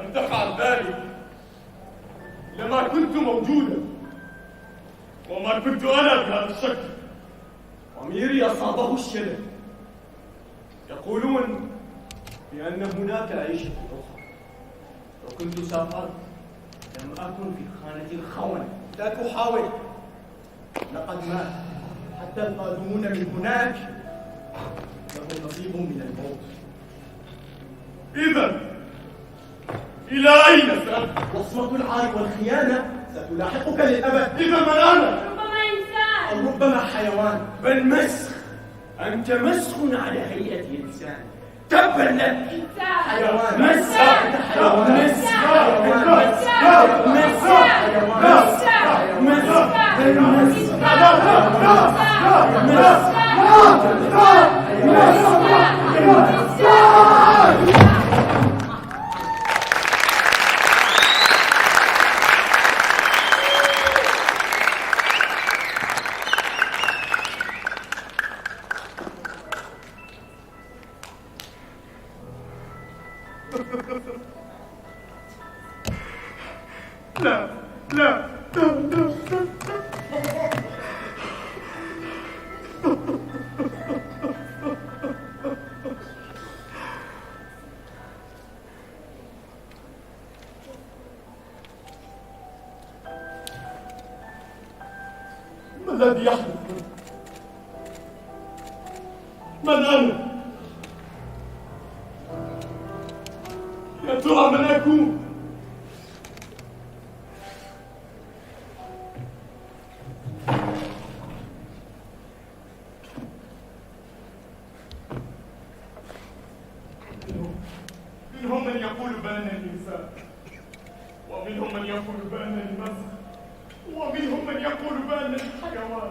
لم تفعل ذلك لما كنت موجودا، وما كنت أنا بهذا الشكل. ضميري أصابه الشلل، يقولون بأن هناك عيشة أخرى. لو كنت سافرت لم أكن في خانة الخونة. لا تحاول، لقد مات. حتى القادمون من هناك لهم نصيب من الموت. إذا إلى أين سأذهب؟ وصمة العار والخيانة ستلاحقك للأبد. إذا من أنا؟ ربما إنسان أو ربما حيوان. بل مسخ. أنت مسخ على هيئة إنسان. تبا لك. إنسان حيوان. مسخ. حيوان. مسخ. حيوان. لا لا لا لا. ما الذي يحدث؟ من أنا؟ يا ترى من أكون؟ منهم من يقول بأنني إنسان، ومنهم من يقول بأنني مسخ، ومنهم من يقول بأنني حيوان.